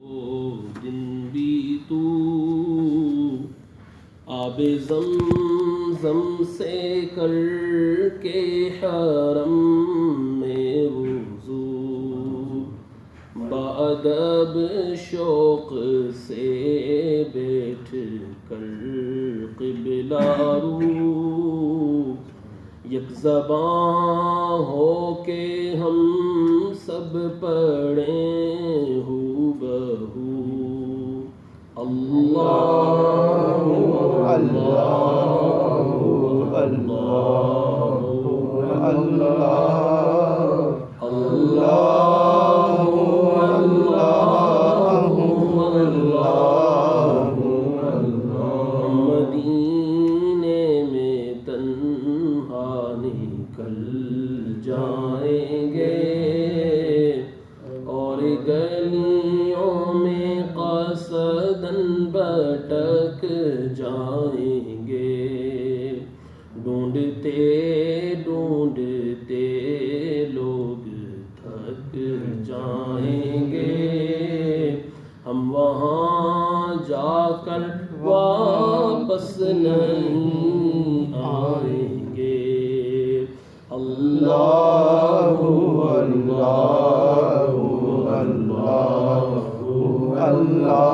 دن بھی تو آب زمزم سے کر کے حرم میں وضو بادب شوق سے بیٹھ کر قبلہ رو یک زباں ہو کے ہم سب پڑھیں ہو بہو اللہ اللہ اللہ اللہ اللہ مدینے میں تنہا نکل جائیں گے اور گلیوں میں قصداً بھٹک جائیں گے ڈھونڈتے ڈھونڈتے لوگ تھک جائیں گے ہم وہاں جا کر واپس نہیں آئیں گے اللہ اللہ اللہ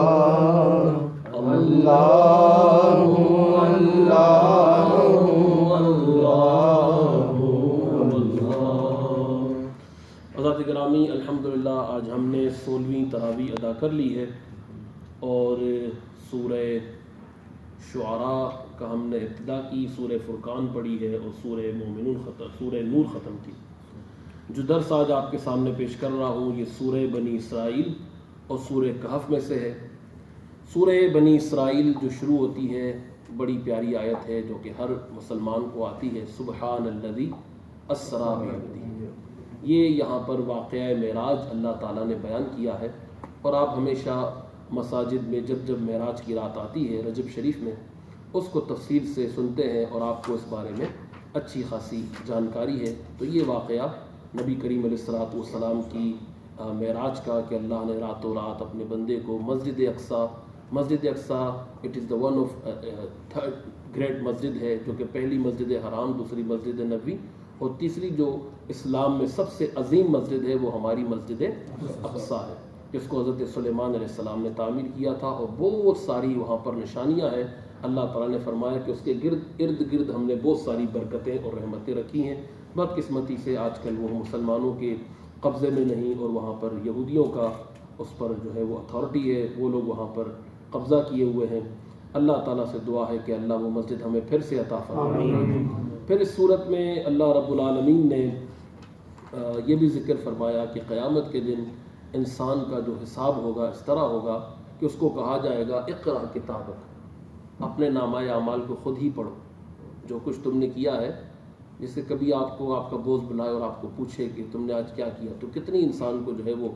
حضرات گرامی، الحمدللہ آج ہم نے 16ویں تراویح ادا کر لی ہے اور سورہ شعراء کا ہم نے ابتدا کی، سورہ فرقان پڑھی ہے اور سورہ نور ختم کی۔ جو درس آج آپ کے سامنے پیش کر رہا ہوں یہ سورہ بنی اسرائیل اور سورہ کہف میں سے ہے۔ سورہ بنی اسرائیل جو شروع ہوتی ہے بڑی پیاری آیت ہے جو کہ ہر مسلمان کو آتی ہے، سبحان الذی اسریٰ بعبدہ۔ یہ یہاں پر واقعہ معراج اللہ تعالیٰ نے بیان کیا ہے، اور آپ ہمیشہ مساجد میں جب جب معراج کی رات آتی ہے رجب شریف میں اس کو تفصیل سے سنتے ہیں اور آپ کو اس بارے میں اچھی خاصی جانکاری ہے۔ تو یہ واقعہ نبی کریم علیہ السلام کی معراج کا کہ اللہ نے راتوں رات اپنے بندے کو مسجد Aqsa it is the one of third great مسجد ہے، جو کہ پہلی مسجد حرام، دوسری مسجد نبوی اور تیسری جو اسلام میں سب سے عظیم مسجد ہے وہ ہماری مسجد اقصیٰ ہے، جس کو حضرت سلیمان علیہ السلام نے تعمیر کیا تھا، اور بہت ساری وہاں پر نشانیاں ہیں۔ اللہ تعالیٰ نے فرمایا کہ اس کے ارد گرد ہم نے بہت ساری برکتیں اور رحمتیں رکھی ہیں۔ بدقسمتی سے آج کل وہ مسلمانوں کے قبضے میں نہیں، اور وہاں پر یہودیوں کا اس پر جو ہے وہ اتھارٹی ہے، وہ لوگ وہاں پر قبضہ کیے ہوئے ہیں۔ اللہ تعالیٰ سے دعا ہے کہ اللہ وہ مسجد ہمیں پھر سے عطا فرمائے۔ پھر اس صورت میں اللہ رب العالمین نے یہ بھی ذکر فرمایا کہ قیامت کے دن انسان کا جو حساب ہوگا اس طرح ہوگا کہ اس کو کہا جائے گا اقرأ کتابک، اپنے نامہ اعمال کو خود ہی پڑھو، جو کچھ تم نے کیا ہے۔ جیسے کبھی آپ کو آپ کا بوس بلائے اور آپ کو پوچھے کہ تم نے آج کیا کیا، تو کتنی انسان کو جو ہے وہ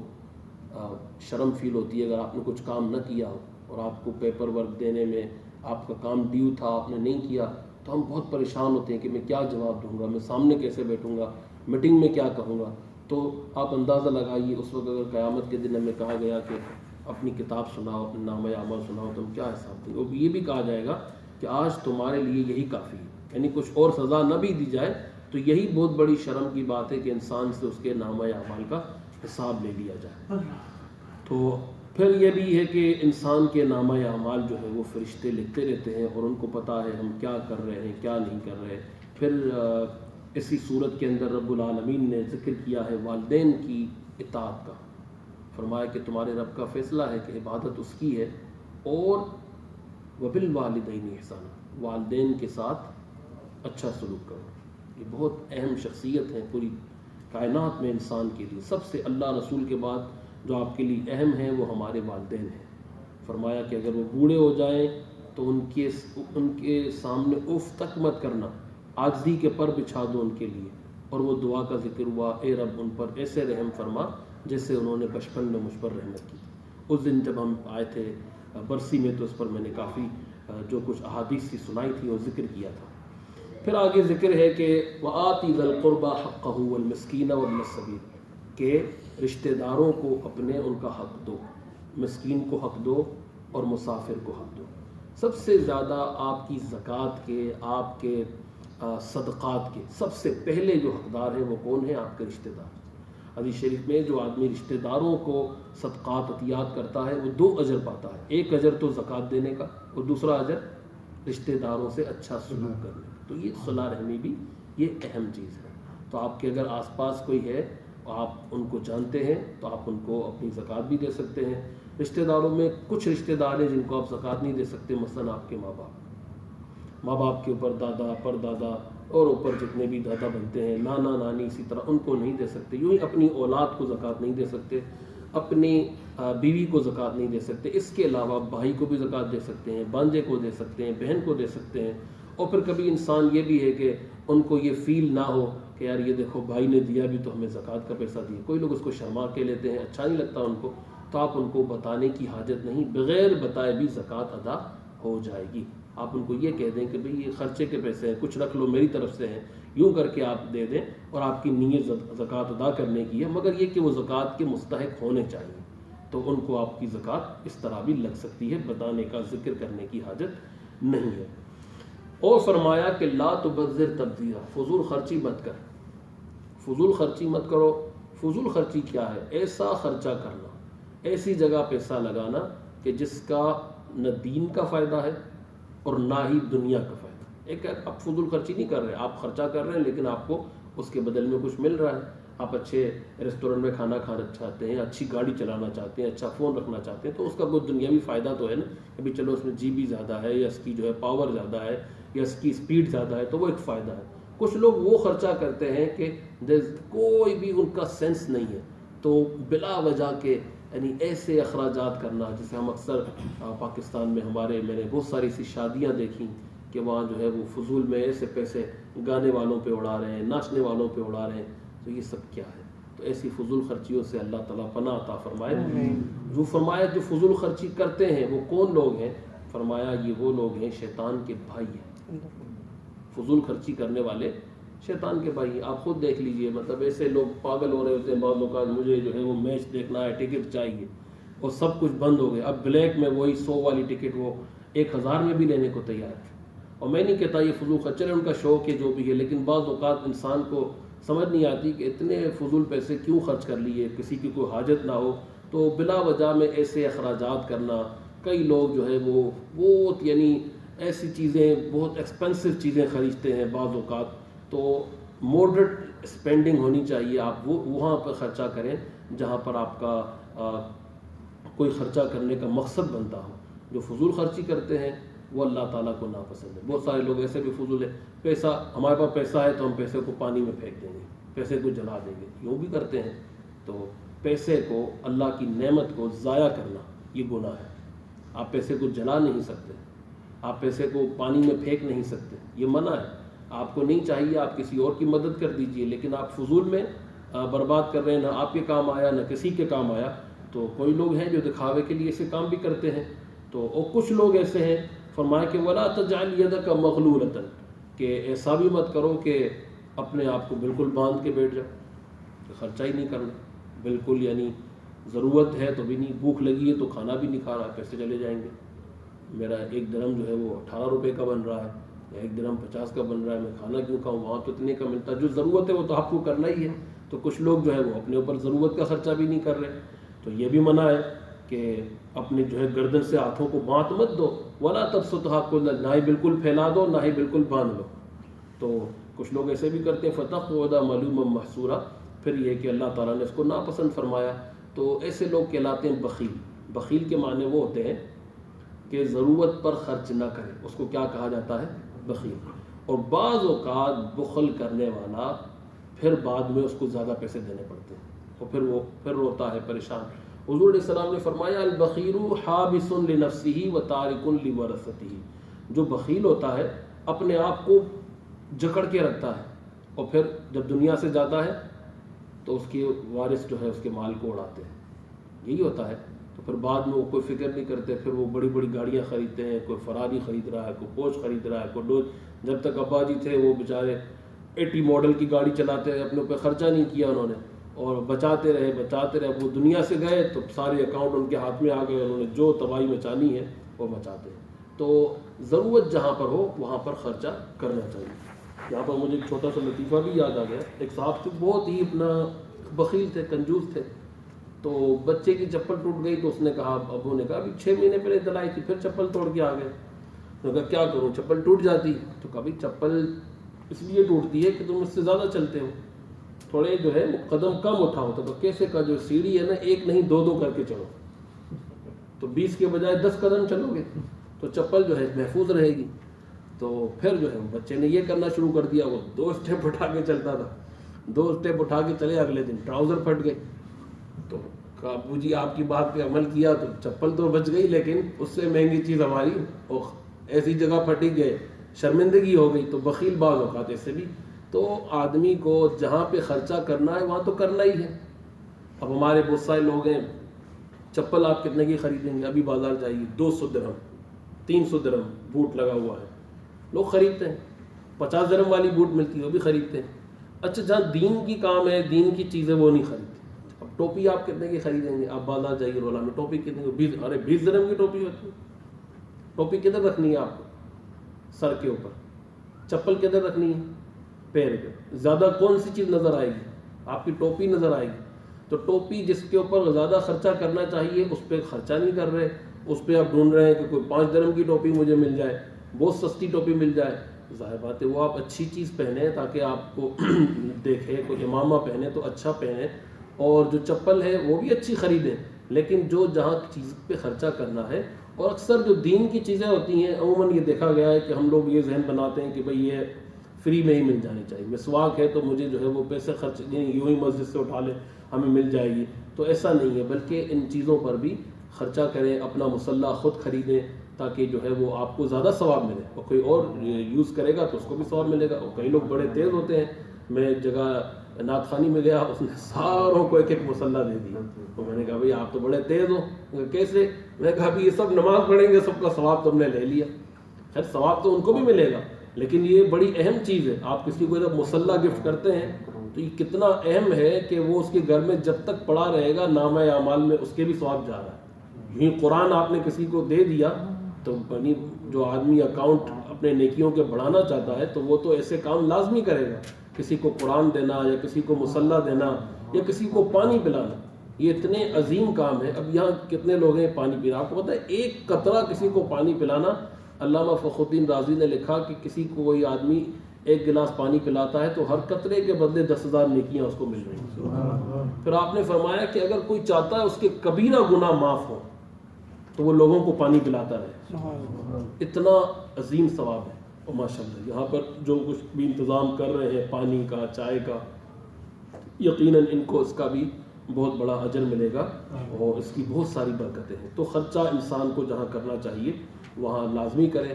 شرم فیل ہوتی ہے اگر آپ نے کچھ کام نہ کیا ہو اور آپ کو پیپر ورک دینے میں آپ کا کام ڈیو تھا آپ نے نہیں کیا، تو ہم بہت پریشان ہوتے ہیں کہ میں کیا جواب دوں گا، میں سامنے کیسے بیٹھوں گا، میٹنگ میں کیا کہوں گا۔ تو آپ اندازہ لگائیے اس وقت اگر قیامت کے دن ہمیں کہا گیا کہ اپنی کتاب سناؤ، اپنے نامہ اعمال سناؤ، تو ہم کیا حساب دیں گے؟ اور یہ بھی کہا جائے گا کہ آج تمہارے لیے یہی کافی ہے، یعنی کچھ اور سزا نہ بھی دی جائے تو یہی بہت بڑی شرم کی بات ہے کہ انسان سے اس کے نامہ اعمال کا حساب لے لیا جائے۔ تو پھر یہ بھی ہے کہ انسان کے نامہ اعمال جو ہے وہ فرشتے لکھتے رہتے ہیں اور ان کو پتہ ہے ہم کیا کر رہے ہیں کیا نہیں کر رہے۔ پھر اسی صورت کے اندر رب العالمین نے ذکر کیا ہے والدین کی اطاعت کا، فرمایا کہ تمہارے رب کا فیصلہ ہے کہ عبادت اس کی ہے، اور وبالوالدین احسانا، والدین کے ساتھ اچھا سلوک کرو۔ یہ بہت اہم شخصیت ہے پوری کائنات میں انسان کے لیے، سب سے اللہ رسول کے بعد جو آپ کے لیے اہم ہیں وہ ہمارے والدین ہیں۔ فرمایا کہ اگر وہ بوڑھے ہو جائیں تو ان کے سامنے اف تک مت کرنا، عاجزی کے پر بچھا دو ان کے لیے، اور وہ دعا کا ذکر ہوا، اے رب ان پر ایسے رحم فرما جیسے انہوں نے بچپن میں مجھ پر رحمت کی۔ اس دن جب ہم آئے تھے برسی میں تو اس پر میں نے کافی جو کچھ احادیث سی سنائی تھی اور ذکر کیا تھا۔ پھر آگے ذکر ہے کہ وَآتِ ذَا الْقُرْبَى حَقَّهُ وَالْمِسْكِينَ وَابْنَ السَّبِيلِ، کہ رشتہ داروں کو اپنے ان کا حق دو، مسکین کو حق دو اور مسافر کو حق دو. سب سے زیادہ آپ کی زکوٰۃ کے، آپ کے صدقات کے سب سے پہلے جو حقدار ہیں وہ کون ہیں؟ آپ کے رشتہ دار. حدیث شریف میں جو آدمی رشتہ داروں کو صدقات عطیات کرتا ہے وہ 2 اجر پاتا ہے. ایک اجر تو زکوٰۃ دینے کا اور دوسرا اجر رشتہ داروں سے اچھا سلوک کرنے کا. تو یہ صلہ رحمی بھی یہ اہم چیز ہے. تو آپ کے اگر آس پاس کوئی ہے آپ ان کو جانتے ہیں تو آپ ان کو اپنی زکوٰۃ بھی دے سکتے ہیں. رشتہ داروں میں کچھ رشتہ دار ہیں جن کو آپ زکوٰۃ نہیں دے سکتے، مثلا آپ کے ماں باپ کے اوپر دادا پردادا اور اوپر جتنے بھی دادا بنتے ہیں، نانا نانی، اسی طرح ان کو نہیں دے سکتے. یوں ہی اپنی اولاد کو زکوٰۃ نہیں دے سکتے، اپنی بیوی کو زکوٰۃ نہیں دے سکتے. اس کے علاوہ بھائی کو بھی زکوٰۃ دے سکتے ہیں، بانجے کو دے سکتے ہیں، بہن کو دے سکتے ہیں. اور پھر کبھی انسان یہ بھی ہے کہ ان کو یہ فیل نہ ہو کہ یار یہ دیکھو بھائی نے دیا بھی تو ہمیں زکوٰۃ کا پیسہ دیا. کوئی لوگ اس کو شرما کے لیتے ہیں، اچھا نہیں لگتا ان کو، تو آپ ان کو بتانے کی حاجت نہیں، بغیر بتائے بھی زکوٰۃ ادا ہو جائے گی. آپ ان کو یہ کہہ دیں کہ بھئی یہ خرچے کے پیسے ہیں، کچھ رکھ لو میری طرف سے ہیں، یوں کر کے آپ دے دیں اور آپ کی نیت زکوٰۃ ادا کرنے کی ہے، مگر یہ کہ وہ زکوٰۃ کے مستحق ہونے چاہیے. تو ان کو آپ کی زکوٰۃ اس طرح بھی لگ سکتی ہے، بتانے کا ذکر کرنے کی حاجت نہیں ہے. اور فرمایا کہ لا تبذر تبذیرا، فضول خرچی مت کر. فضول خرچی مت کرو. فضول خرچی کیا ہے؟ ایسا خرچہ کرنا، ایسی جگہ پیسہ لگانا کہ جس کا نہ دین کا فائدہ ہے اور نہ ہی دنیا کا فائدہ. ایک آپ فضول خرچی نہیں کر رہے، آپ خرچہ کر رہے ہیں لیکن آپ کو اس کے بدل میں کچھ مل رہا ہے. آپ اچھے ریسٹورنٹ میں کھانا کھانا چاہتے ہیں، اچھی گاڑی چلانا چاہتے ہیں، اچھا فون رکھنا چاہتے ہیں، تو اس کا کوئی دنیاوی فائدہ تو ہے نا. ابھی چلو اس میں جی بی زیادہ ہے، یا اس کی جو ہے پاور زیادہ ہے، یا اس کی اسپیڈ زیادہ ہے، تو وہ ایک فائدہ ہے. کچھ لوگ وہ خرچہ کرتے ہیں کہ کوئی بھی ان کا سینس نہیں ہے، تو بلا وجہ کے یعنی ایسے اخراجات کرنا، جیسے ہم اکثر پاکستان میں میں نے بہت ساری ایسی شادیاں دیکھیں کہ وہاں جو ہے وہ فضول میں ایسے پیسے گانے والوں پہ اڑا رہے ہیں، ناچنے والوں پہ اڑا رہے ہیں. تو یہ سب کیا ہے؟ تو ایسی فضول خرچیوں سے اللہ تعالیٰ پناہ عطا فرمائے. جو فرمایا جو فضول خرچی کرتے ہیں وہ کون لوگ ہیں؟ فرمایا یہ وہ لوگ ہیں شیطان کے بھائی ہیں. فضول خرچی کرنے والے شیطان کے بھائی. آپ خود دیکھ لیجئے، مطلب ایسے لوگ پاگل ہو رہے ہوتے ہیں بعض اوقات، مجھے جو ہے وہ میچ دیکھنا ہے، ٹکٹ چاہیے، اور سب کچھ بند ہو گیا. اب بلیک میں وہی 100 والی ٹکٹ وہ 1000 میں بھی لینے کو تیار تھے. اور میں نہیں کہتا یہ فضول خرچ، چلے ان کا شوق ہے جو بھی ہے، لیکن بعض اوقات انسان کو سمجھ نہیں آتی کہ اتنے فضول پیسے کیوں خرچ کر لیے، کسی کی کوئی حاجت نہ ہو تو بلا وجہ میں ایسے اخراجات کرنا. کئی لوگ جو ہے وہ بہت یعنی ایسی چیزیں، بہت ایکسپینسو چیزیں خریدتے ہیں بعض اوقات. تو ماڈریٹ اسپینڈنگ ہونی چاہیے. آپ وہ وہاں پہ خرچہ کریں جہاں پر آپ کا کوئی خرچہ کرنے کا مقصد بنتا ہو. جو فضول خرچی کرتے ہیں وہ اللہ تعالیٰ کو ناپسند ہے. بہت سارے لوگ ایسے بھی فضول ہے، پیسہ ہمارے پاس پیسہ ہے تو ہم پیسے کو پانی میں پھینک دیں گے، پیسے کو جلا دیں گے، یوں بھی کرتے ہیں. تو پیسے کو، اللہ کی نعمت کو ضائع کرنا یہ گناہ ہے. آپ پیسے کو جلا نہیں سکتے، آپ پیسے کو پانی میں پھینک نہیں سکتے، یہ منع ہے. آپ کو نہیں چاہیے آپ کسی اور کی مدد کر دیجئے، لیکن آپ فضول میں برباد کر رہے ہیں، نہ آپ کے کام آیا نہ کسی کے کام آیا. تو کوئی لوگ ہیں جو دکھاوے کے لیے ایسے کام بھی کرتے ہیں. تو اور کچھ لوگ ایسے ہیں، فرمایا کہ وَلَا تَجْعَلْ يَدَكَ مَغْلُولَةً، کہ ایسا بھی مت کرو کہ اپنے آپ کو بالکل باندھ کے بیٹھ جاؤ، کہ خرچہ ہی نہیں کرنا بالکل. یعنی ضرورت ہے تو بھی نہیں، بھوک لگی ہے تو کھانا بھی نہیں کھا رہا، پیسے چلے جائیں گے. میرا 1 درہم جو ہے وہ 18 روپے کا بن رہا ہے، یا 1 درہم 50 کا بن رہا ہے، میں کھانا کیوں کھاؤں، وہاں تو اتنے کا ملتا ہے. جو ضرورت ہے وہ تو آپ کو کرنا ہی ہے. تو کچھ لوگ جو ہے وہ اپنے اوپر ضرورت کا خرچہ بھی نہیں کر رہے. تو یہ بھی منع ہے کہ اپنے جو ہے گردن سے ہاتھوں کو باندھ مت دو. وَلَا تَبْسُطْهَا كُلَّ، نہ ہی بالکل پھیلا دو نہ ہی بالکل باندھ لو. تو کچھ لوگ ایسے بھی کرتے ہیں. فَتَقْعُدَ مَلُومًا مَحْسُورًا، پھر یہ کہ اللہ تعالیٰ نے اس کو ناپسند فرمایا. تو ایسے لوگ کہلاتے ہیں بخیل. بخیل کے معنی وہ ہوتے ہیں کہ ضرورت پر خرچ نہ کرے، اس کو کیا کہا جاتا ہے؟ بخیل. اور بعض اوقات بخل کرنے والا پھر بعد میں اس کو زیادہ پیسے دینے پڑتے ہیں، اور پھر وہ روتا ہے، پریشان. حضور علیہ السلام نے فرمایا البخیل حابس لنفسہ وتارک لورثتہ، جو بخیل ہوتا ہے اپنے آپ کو جکڑ کے رکھتا ہے، اور پھر جب دنیا سے جاتا ہے تو اس کے وارث جو ہے اس کے مال کو اڑاتے ہیں. یہی ہوتا ہے. تو پھر بعد میں وہ کوئی فکر نہیں کرتے، پھر وہ بڑی بڑی گاڑیاں خریدتے ہیں، کوئی فراری خرید رہا ہے، کوئی پوش خرید رہا ہے، کوئی ڈوج. جب تک ابا جی تھے وہ بیچارے 80 ماڈل کی گاڑی چلاتے ہیں، اپنے اوپر خرچہ نہیں کیا انہوں نے. اور بچاتے رہے. وہ دنیا سے گئے تو سارے اکاؤنٹ ان کے ہاتھ میں آ گئے, انہوں نے جو تباہی مچانی ہے وہ مچاتے ہیں. تو ضرورت جہاں پر ہو وہاں پر خرچہ کرنا چاہیے. یہاں پر مجھے ایک چھوٹا سا لطیفہ بھی یاد آ گیا. ایک صاحب تھے بہت ہی اپنا بخیل تھے, کنجوس تھے. تو بچے کی چپل ٹوٹ گئی تو اس نے کہا, ابو نے کہا ابھی 6 مہینے پہلے دلائی تھی, پھر چپل توڑ کے آ گئے. تو کہا کیا کروں, چپل ٹوٹ جاتی. تو کبھی چپل اس لیے ٹوٹتی ہے کہ تم اس سے زیادہ چلتے ہو, تھوڑے جو ہے قدم کم اٹھاؤ. تو کیسے کا جو سیڑھی ہے نا, ایک نہیں 2 کر کے چلو, تو 20 کے بجائے 10 قدم چلو گے تو چپل جو ہے محفوظ رہے گی. تو پھر جو ہے بچے نے یہ کرنا شروع کر دیا, وہ 2 اسٹیپ اٹھا کے چلتا تھا, 2 اسٹیپ اٹھا کے چلے, اگلے دن ٹراؤزر پھٹ گئے. تو کہا ابو جی آپ کی بات پہ عمل کیا تو چپل تو بچ گئی, لیکن اس سے مہنگی چیز ہماری ایسی جگہ پھٹی گئے, شرمندگی ہو گئی. تو بخیل بعض اوقات ایسے بھی. تو آدمی کو جہاں پہ خرچہ کرنا ہے وہاں تو کرنا ہی ہے. اب ہمارے بہت سارے لوگ ہیں, چپل آپ کتنے کی خریدیں گے, ابھی بازار جائیے 200 درہم 300 درہم بوٹ لگا ہوا ہے, لوگ خریدتے ہیں. 50 درہم والی بوٹ ملتی ہے وہ بھی خریدتے ہیں. اچھا جہاں دین کی کام ہے, دین کی چیزیں, وہ نہیں خریدتے. اب ٹوپی آپ کتنے کی خریدیں گے, آپ بازار جائیے رولا میں, ٹوپی کتنے کی, 20 درہم کی ٹوپی ہوتی ہے. ٹوپی کدھر رکھنی ہے آپ کو, سر کے اوپر. چپل کدھر رکھنی ہے, پیر پہ. زیادہ کون سی چیز نظر آئے گی, آپ کی ٹوپی نظر آئے گی. تو ٹوپی جس کے اوپر زیادہ خرچہ کرنا چاہیے اس پہ خرچہ نہیں کر رہے, اس پہ آپ ڈھونڈ رہے ہیں کہ کوئی 5 درہم کی ٹوپی مجھے مل جائے, بہت سستی ٹوپی مل جائے. ظاہر بات ہے وہ آپ اچھی چیز پہنیں تاکہ آپ کو دیکھے, کوئی امامہ پہنے تو اچھا پہنے, اور جو چپل ہے وہ بھی اچھی خریدیں. لیکن جو جہاں چیز پہ خرچہ کرنا ہے, اور اکثر جو دین کی چیزیں ہوتی ہیں عموماً یہ دیکھا گیا ہے کہ ہم لوگ یہ ذہن بناتے ہیں کہ بھئی یہ فری میں ہی مل جانی چاہیے. مسواک ہے تو مجھے جو ہے وہ پیسے خرچ یوں ہی مسجد سے اٹھا لے ہمیں مل جائے گی, تو ایسا نہیں ہے. بلکہ ان چیزوں پر بھی خرچہ کریں, اپنا مصلح خود خریدیں تاکہ جو ہے وہ آپ کو زیادہ ثواب ملے, اور کوئی اور یوز کرے گا تو اس کو بھی ثواب ملے گا. اور کئی لوگ بڑے تیز ہوتے ہیں, میں ایک جگہ نعت خوانی میں گیا, اس نے ساروں کو ایک ایک مصلح دے دیا. تو میں نے کہا بھئی آپ تو بڑے تیز ہو. کیسے؟ میں نے کہا بھی یہ سب نماز پڑھیں گے, سب کا ثواب تو ہم نے لے لیا. خیر ثواب تو ان کو بھی ملے گا, لیکن یہ بڑی اہم چیز ہے. آپ کسی کو جب مصلح گفٹ کرتے ہیں تو یہ کتنا اہم ہے کہ وہ اس کے گھر میں جب تک پڑا رہے گا نامہ اعمال میں اس کے بھی ثواب جا رہا ہے. یوں قرآن آپ نے کسی کو دے دیا تو جو آدمی اکاؤنٹ اپنے نیکیوں کے بڑھانا چاہتا ہے تو وہ تو ایسے کام لازمی کرے گا. کسی کو قرآن دینا, یا کسی کو مصلح دینا, یا کسی کو پانی پلانا, یہ اتنے عظیم کام ہے. اب یہاں کتنے لوگ ہیں پانی پی رہے, آپ کو پتہ ہے ایک قطرہ کسی کو پانی پلانا, علامہ فخر الدین رازی نے لکھا کہ کسی کو کوئی آدمی 1 گلاس پانی پلاتا ہے تو ہر قطرے کے بدلے 10,000 نیکیاں اس کو مل رہی ہیں. پھر آپ نے فرمایا کہ اگر کوئی چاہتا ہے اس کے کبیرہ گناہ معاف ہو تو وہ لوگوں کو پانی پلاتا رہے. اتنا عظیم ثواب ہے. اور ماشاءاللہ یہاں پر جو کچھ بھی انتظام کر رہے ہیں پانی کا, چائے کا, یقیناً ان کو اس کا بھی بہت بڑا اجر ملے گا, اور اس کی بہت ساری برکتیں ہیں. تو خرچہ انسان کو جہاں کرنا چاہیے وہاں لازمی کریں.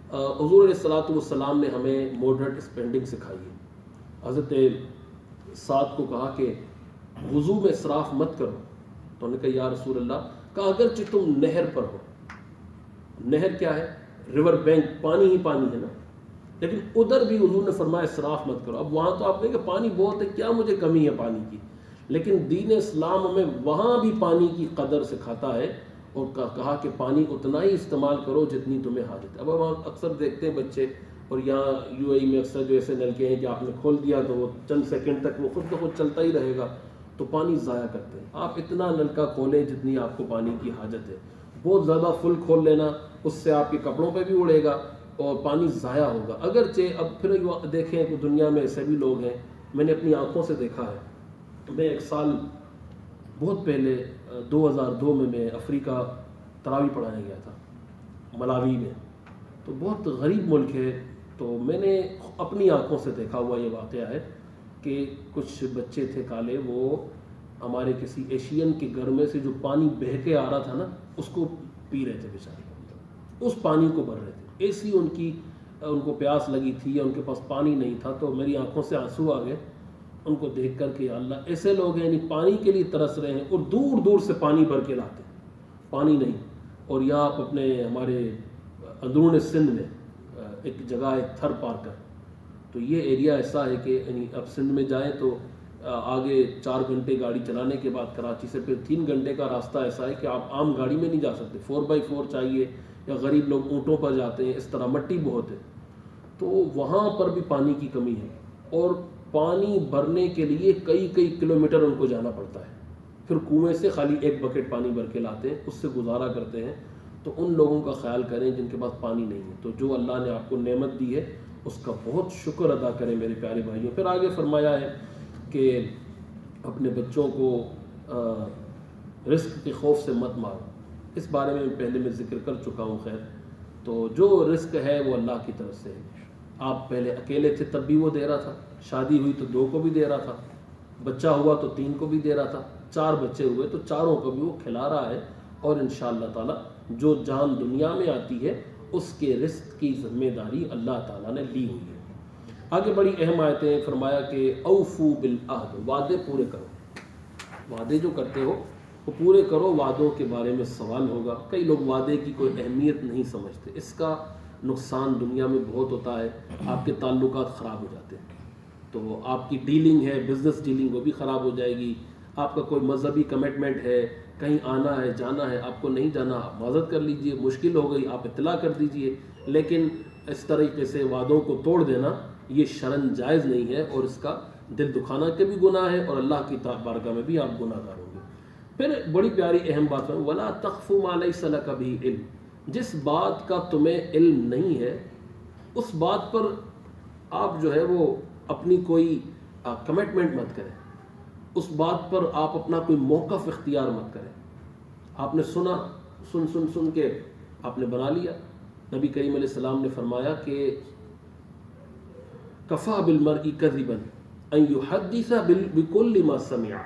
حضور علیہ الصلوۃ والسلام نے ہمیں ماڈریٹ اسپینڈنگ سکھائی ہے. حضرت سعد کو کہا کہ وضو میں اسراف مت کرو, تو انہوں نے کہا یا رسول اللہ, کہا اگرچہ تم نہر پر ہو. نہر کیا ہے؟ ریور بینک, پانی ہی پانی ہے نا, لیکن ادھر بھی حضور نے فرمایا اسراف مت کرو. اب وہاں تو آپ کہیں کہ پانی بہت ہے, کیا مجھے کمی ہے پانی کی, لیکن دین اسلام ہمیں وہاں بھی پانی کی قدر سکھاتا ہے, اور کہا کہ پانی اتنا ہی استعمال کرو جتنی تمہیں حاجت ہے. اب ہم اکثر دیکھتے ہیں بچے, اور یہاں یو اے ای میں اکثر جو ایسے نلکے ہیں کہ آپ نے کھول دیا تو وہ چند سیکنڈ تک وہ خود بخود چلتا ہی رہے گا, تو پانی ضائع کرتے ہیں. آپ اتنا نلکا کھولیں جتنی آپ کو پانی کی حاجت ہے. بہت زیادہ فل کھول لینا, اس سے آپ کے کپڑوں پہ بھی اڑے گا اور پانی ضائع ہوگا. اگرچہ اب پھر دیکھیں کہ دنیا میں ایسے بھی لوگ ہیں, میں نے اپنی آنکھوں سے دیکھا ہے. میں ایک سال بہت پہلے 2002 میں افریقہ تراویح پڑھانے گیا تھا, ملاوی میں. تو بہت غریب ملک ہے, تو میں نے اپنی آنکھوں سے دیکھا ہوا یہ واقعہ ہے کہ کچھ بچے تھے کالے, وہ ہمارے کسی ایشین کے گھر میں سے جو پانی بہہ کے آ رہا تھا نا اس کو پی رہے تھے بیچارے, اس پانی کو بھر رہے تھے. ایسی ان کو پیاس لگی تھی یا ان کے پاس پانی نہیں تھا, تو میری آنکھوں سے آنسو آ گئے ان کو دیکھ کر کہ اللہ ایسے لوگ ہیں, یعنی پانی کے لیے ترس رہے ہیں اور دور دور سے پانی بھر کے لاتے ہیں, پانی نہیں. اور یہاں آپ اپنے ہمارے اندرون سندھ میں ایک جگہ ہے تھر پارکر, تو یہ ایریا ایسا ہے کہ یعنی اب سندھ میں جائیں تو آگے 4 گھنٹے گاڑی چلانے کے بعد کراچی سے پھر 3 گھنٹے کا راستہ ایسا ہے کہ آپ عام گاڑی میں نہیں جا سکتے، 4x4 چاہیے، یا غریب لوگ اونٹوں پر جاتے ہیں، اس طرح مٹی بہت ہے، تو وہاں پر بھی پانی کی کمی ہے، اور پانی بھرنے کے لیے کئی کلومیٹر ان کو جانا پڑتا ہے، پھر کنویں سے خالی 1 بکیٹ پانی بھر کے لاتے ہیں، اس سے گزارا کرتے ہیں۔ تو ان لوگوں کا خیال کریں جن کے پاس پانی نہیں ہے، تو جو اللہ نے آپ کو نعمت دی ہے اس کا بہت شکر ادا کریں میرے پیارے بھائیوں۔ پھر آگے فرمایا ہے کہ اپنے بچوں کو رزق کے خوف سے مت مارو، اس بارے میں پہلے میں ذکر کر چکا ہوں۔ خیر، تو جو رزق ہے وہ اللہ کی طرف سے ہے، آپ پہلے اکیلے تھے تب بھی وہ دے رہا تھا، شادی ہوئی تو 2 کو بھی دے رہا تھا، بچہ ہوا تو 3 کو بھی دے رہا تھا، 4 بچے ہوئے تو 4 کو بھی وہ کھلا رہا ہے، اور انشاءاللہ تعالی جو جان دنیا میں آتی ہے اس کے رزق کی ذمہ داری اللہ تعالیٰ نے لی ہوئی ہے۔ آگے بڑی اہم آیتیں، فرمایا کہ اوفو بالعہد، وعدے پورے کرو، وعدے جو کرتے ہو وہ پورے کرو، وعدوں کے بارے میں سوال ہوگا۔ کئی لوگ وعدے کی کوئی اہمیت نہیں سمجھتے، اس کا نقصان دنیا میں بہت ہوتا ہے، آپ کے تعلقات خراب ہو جاتے ہیں، تو آپ کی ڈیلنگ ہے، بزنس ڈیلنگ، وہ بھی خراب ہو جائے گی۔ آپ کا کوئی مذہبی کمٹمنٹ ہے، کہیں آنا ہے جانا ہے، آپ کو نہیں جانا، آپ معذرت کر لیجئے، مشکل ہو گئی آپ اطلاع کر دیجئے، لیکن اس طریقے سے وعدوں کو توڑ دینا یہ شرعاً جائز نہیں ہے، اور اس کا دل دکھانا کے بھی گناہ ہے، اور اللہ کی بارگاہ میں بھی آپ گناہ گار ہوں گے۔ پھر بڑی پیاری اہم بات ہے، وَلَا تَخْفُ مَا لَيْسَ لَكَ بِهِ عِلْمٌ، جس بات کا تمہیں علم نہیں ہے اس بات پر آپ جو ہے وہ اپنی کوئی کمٹمنٹ مت کریں، اس بات پر آپ اپنا کوئی موقف اختیار مت کریں۔ آپ نے سنا، سن کے آپ نے بنا لیا۔ نبی کریم علیہ السلام نے فرمایا کہ کفا بالمرء کذبا ان یحدث بکل ما سمع،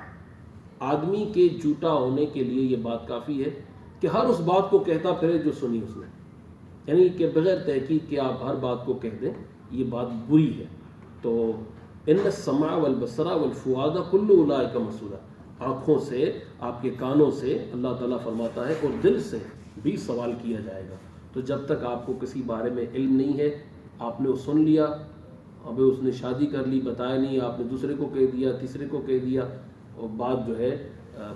آدمی کے جھوٹا ہونے کے لیے یہ بات کافی ہے کہ ہر اس بات کو کہتا پھرے جو سنی اس نے، یعنی کہ بغیر تحقیق کے آپ ہر بات کو کہہ دیں، یہ بات بری ہے۔ تو ان السمع والبصر والفؤاد کل اولئک مسئول، آنکھوں سے، آپ کے کانوں سے، اللہ تعالیٰ فرماتا ہے، اور دل سے بھی سوال کیا جائے گا۔ تو جب تک آپ کو کسی بارے میں علم نہیں ہے، آپ نے وہ سن لیا، ابھی اس نے شادی کر لی، بتایا نہیں، آپ نے دوسرے کو کہہ دیا، تیسرے کو کہہ دیا، اور بات جو ہے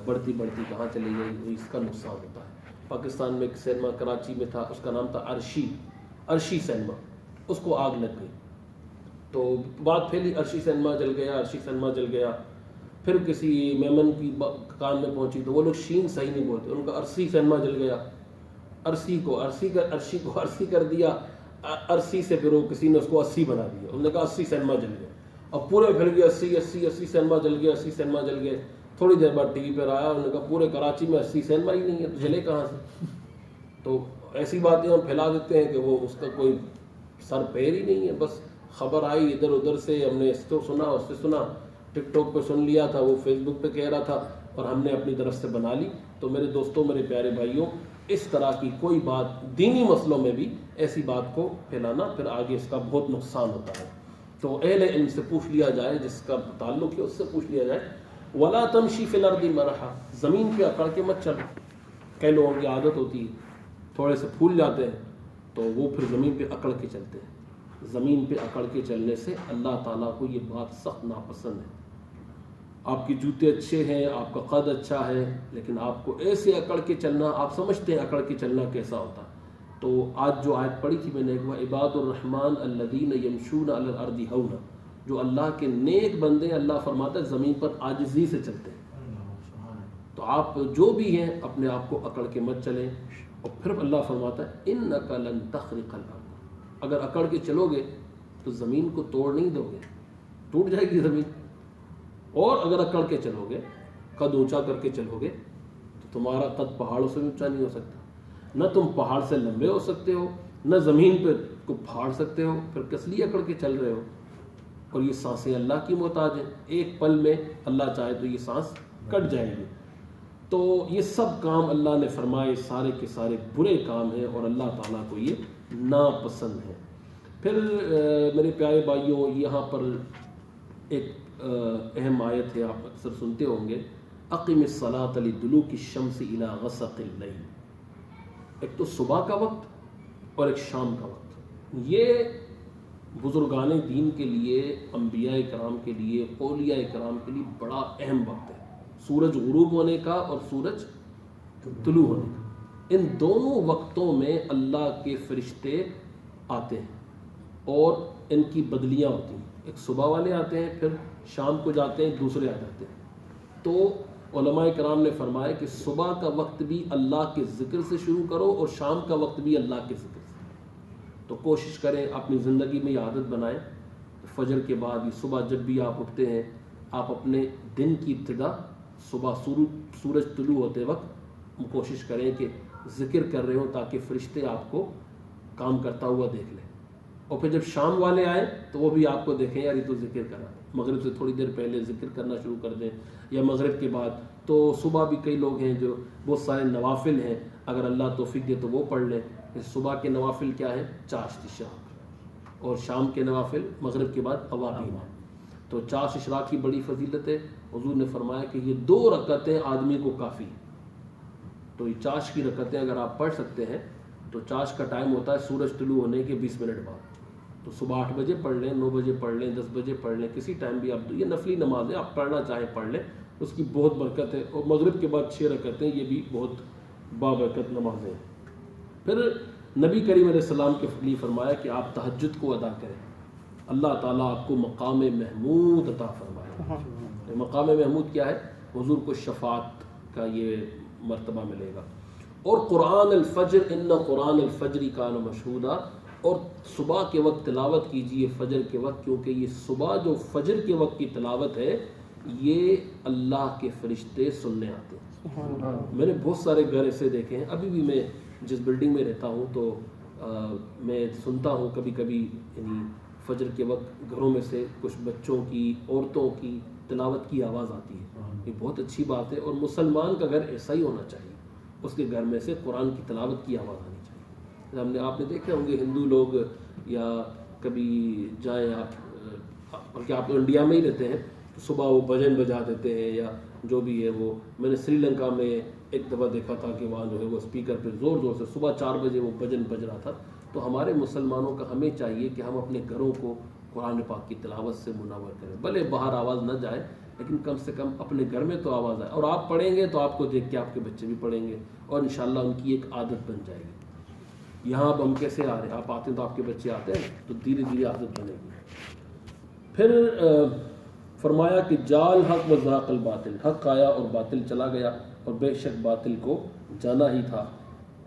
بڑھتی کہاں چلی گئی، اس کا نقصان ہوتا ہے۔ پاکستان میں ایک سینما کراچی میں تھا، اس کا نام تھا عرشی سینما، اس کو آگ لگ گئی، تو بات پھیلی عرشی سینما جل گیا۔ پھر کسی میمن کی کان میں پہنچی تو وہ لوگ شین صحیح نہیں بولتے، ان کا عرصی سینما جل گیا، عرشی کو عرصی کر دیا، عرصی سے پھر وہ کسی نے اس کو 80 بنا دیا، انہوں نے کہا 80 سینما جل گیا، اور پورے پھر گئے 80 سینما جل گئے۔ تھوڑی دیر بعد ٹی وی پر آیا، انہوں نے کہا پورے کراچی میں 80 سینما ہی نہیں ہے، تو جلے کہاں سے؟ تو ایسی باتیں ہم پھیلا دیتے ہیں کہ وہ اس کا کوئی سر پیر ہی نہیں ہے، بس خبر آئی ادھر ادھر سے، ہم نے اس کو سنا، اس سے سنا، ٹک ٹاک پہ سن لیا تھا، وہ فیس بک پہ کہہ رہا تھا، اور ہم نے اپنی طرف سے بنا لی۔ تو میرے دوستوں، میرے پیارے بھائیوں، اس طرح کی کوئی بات دینی مسئلوں میں بھی ایسی بات کو پھیلانا پھر آگے اس کا بہت نقصان ہوتا ہے۔ تو اہل علم سے پوچھ لیا جائے، جس کا تعلق ہے اس سے پوچھ لیا جائے۔ وَلَا تَمْشِ فِي الْأَرْضِ مَرَحًا، زمین پہ اکڑ کے مت چلو۔ کئی لوگوں کی عادت ہوتی ہے، تھوڑے سے پھول جاتے ہیں تو وہ پھر زمین پہ اکڑ کے چلتے ہیں۔ زمین پہ اکڑ کے چلنے سے اللہ تعالیٰ کو یہ بات سخت ناپسند ہے۔ آپ کے جوتے اچھے ہیں، آپ کا قد اچھا ہے، لیکن آپ کو ایسے اکڑ کے چلنا، آپ سمجھتے ہیں اکڑ کے چلنا کیسا ہوتا ہے۔ تو آج جو آیت پڑھی تھی میں نے، عباد الرحمن الذین یمشون علی الارض ہونا، جو اللہ کے نیک بندے، اللہ فرماتا ہے زمین پر عاجزی سے چلتے ہیں۔ تو آپ جو بھی ہیں اپنے آپ کو اکڑ کے مت چلیں، اور پھر اللہ فرماتا ہے انک لن تخرق الارض، اگر اکڑ کے چلو گے تو زمین کو توڑ نہیں دو گے، ٹوٹ جائے گی زمین، اور اگر اکڑ کے چلو گے، قد اونچا کر کے چلو گے، تو تمہارا قد پہاڑوں سے بھی اونچا نہیں ہو سکتا، نہ تم پہاڑ سے لمبے ہو سکتے ہو، نہ زمین پہ کو پھاڑ سکتے ہو، پھر کس لیے اکڑ کے چل رہے ہو؟ اور یہ سانسیں اللہ کی محتاج ہیں، ایک پل میں اللہ چاہے تو یہ سانس کٹ جائے گی۔ تو یہ سب کام اللہ نے فرمائے سارے کے سارے برے کام ہیں، اور اللہ تعالیٰ کو یہ ناپسند ہے۔ پھر میرے پیارے بھائیوں، یہاں پر ایک اہم آیت ہے، آپ اکثر سنتے ہوں گے، اقم الصلاۃ لدلوک الشمس الی غسق اللیل، ایک تو صبح کا وقت اور ایک شام کا وقت، یہ بزرگان دین کے لیے، انبیاء کرام کے لیے، اولیاء کرام کے لیے بڑا اہم وقت ہے، سورج غروب ہونے کا اور سورج طلوع ہونے کا۔ ان دونوں وقتوں میں اللہ کے فرشتے آتے ہیں اور ان کی بدلیاں ہوتی ہیں، ایک صبح والے آتے ہیں، پھر شام کو جاتے ہیں، دوسرے آ جاتے ہیں۔ تو علماء کرام نے فرمایا کہ صبح کا وقت بھی اللہ کے ذکر سے شروع کرو اور شام کا وقت بھی اللہ کے ذکر سے۔ تو کوشش کریں اپنی زندگی میں یہ عادت بنائیں، فجر کے بعد یہ صبح جب بھی آپ اٹھتے ہیں، آپ اپنے دن کی ابتدا صبح سورج طلوع ہوتے وقت کوشش کریں کہ ذکر کر رہے ہوں، تاکہ فرشتے آپ کو کام کرتا ہوا دیکھ لیں، اور پھر جب شام والے آئیں تو وہ بھی آپ کو دیکھیں، یار یہ تو ذکر کر رہا ہے۔ مغرب سے تھوڑی دیر پہلے ذکر کرنا شروع کر دیں، یا مغرب کے بعد۔ تو صبح بھی کئی لوگ ہیں جو بہت سارے نوافل ہیں، اگر اللہ توفیق دے تو وہ پڑھ لیں۔ صبح کے نوافل کیا ہیں؟ چاشت اشراق، اور شام کے نوافل مغرب کے بعد اوابین ہیں۔ تو چاشت اشراق کی بڑی فضیلت ہے، حضور نے فرمایا کہ یہ 2 رکعتیں آدمی کو کافی ہیں۔ تو یہ چاشت کی رکعتیں اگر آپ پڑھ سکتے ہیں، تو چاشت کا ٹائم ہوتا ہے سورج طلوع ہونے کے 20 منٹ بعد۔ تو صبح 8 بجے پڑھ لیں، 9 بجے پڑھ لیں، 10 بجے پڑھ لیں، کسی ٹائم بھی آپ، یہ نفلی نماز ہے، آپ پڑھنا چاہیں پڑھ لیں، اس کی بہت برکت ہے۔ اور مغرب کے بعد 6 رکعتیں، یہ بھی بہت بابرکت نمازیں ہیں۔ پھر نبی کریم علیہ السلام کے لیے فرمایا کہ آپ تہجد کو ادا کریں، اللہ تعالیٰ آپ کو مقام محمود عطا فرمائے۔ مقام محمود کیا ہے؟ حضور کو شفاعت کا یہ مرتبہ ملے گا۔ اور قرآن الفجر، ان قرآن الفجر کان مشہودا، اور صبح کے وقت تلاوت کیجئے فجر کے وقت، کیونکہ یہ صبح جو فجر کے وقت کی تلاوت ہے، یہ اللہ کے فرشتے سننے آتے ہیں۔ میں نے بہت سارے گھر ایسے دیکھے ہیں، ابھی بھی میں جس بلڈنگ میں رہتا ہوں تو میں سنتا ہوں کبھی کبھی، یعنی فجر کے وقت گھروں میں سے کچھ بچوں کی، عورتوں کی تلاوت کی آواز آتی ہے۔ یہ بہت اچھی بات ہے، اور مسلمان کا گھر ایسا ہی ہونا چاہیے، اس کے گھر میں سے قرآن کی تلاوت کی آواز آنی چاہیے۔ آپ نے دیکھے ہوں گے ہندو لوگ، یا کبھی جائیں آپ، بلکہ آپ انڈیا میں ہی رہتے ہیں، تو صبح وہ بھجن بجا دیتے ہیں، یا جو بھی ہے وہ، میں نے سری لنکا میں ایک دفعہ دیکھا تھا کہ وہاں جو ہے وہ اسپیکر پہ زور زور سے صبح 4 بجے وہ بھجن بج رہا تھا۔ تو ہمارے مسلمانوں کا ہمیں چاہیے کہ ہم اپنے گھروں کو قرآن پاک کی تلاوت سے منور کریں، بھلے باہر آواز نہ جائے، لیکن کم سے کم اپنے گھر میں تو آواز آئے، اور آپ پڑھیں گے تو آپ کو دیکھ کے آپ کے بچے بھی پڑھیں گے، اور انشاءاللہ ان کی ایک عادت بن جائے گی۔ یہاں اب ہم کیسے آ رہے ہیں؟ آپ آتے ہیں تو آپ کے بچے آتے ہیں، تو دھیرے دھیرے عادت بنے گی۔ پھر فرمایا کہ جال حق و زاق الباطل، حق آیا اور باطل چلا گیا، اور بے شک باطل کو جانا ہی تھا۔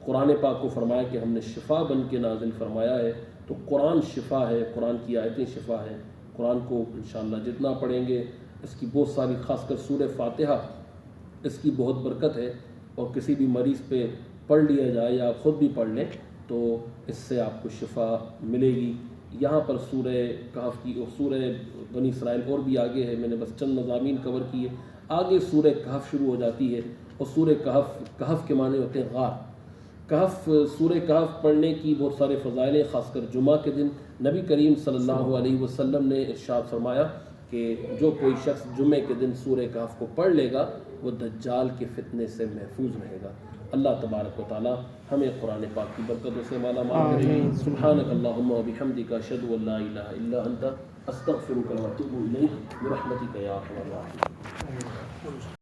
قرآن پاک کو فرمایا کہ ہم نے شفا بن کے نازل فرمایا ہے، تو قرآن شفا ہے، قرآن کی آیتیں شفا ہیں۔ قرآن کو انشاءاللہ جتنا پڑھیں گے، اس کی بہت ساری، خاص کر سورہ فاتحہ، اس کی بہت برکت ہے، اور کسی بھی مریض پہ پڑھ لیا جائے یا آپ خود بھی پڑھ لیں تو اس سے آپ کو شفا ملے گی۔ یہاں پر سورہ کہف کی، اور سورہ بنی اسرائیل اور بھی آگے ہے، میں نے بس چند مضامین کور کیے، آگے سورہ کہف شروع ہو جاتی ہے، اور سورہ کہف کے معنی ہوتے ہیں غار۔ کہف، سورہ کہف پڑھنے کی بہت سارے فضائل ہیں، خاص کر جمعہ کے دن نبی کریم صلی اللہ علیہ وسلم نے ارشاد فرمایا کہ جو کوئی شخص جمعے کے دن سورہ کہف کو پڑھ لے گا، وہ دجال کے فتنے سے محفوظ رہے گا۔ اللہ تبارک و تعالی ہمیں قرآن پاک کی برکتوں سے مالا مال کرے۔ سبحانک اللہم و بحمدک، اشہد ان لا الہ الا انت، استغفرک و اتوب الیک، برحمتک یا ارحم الراحمین۔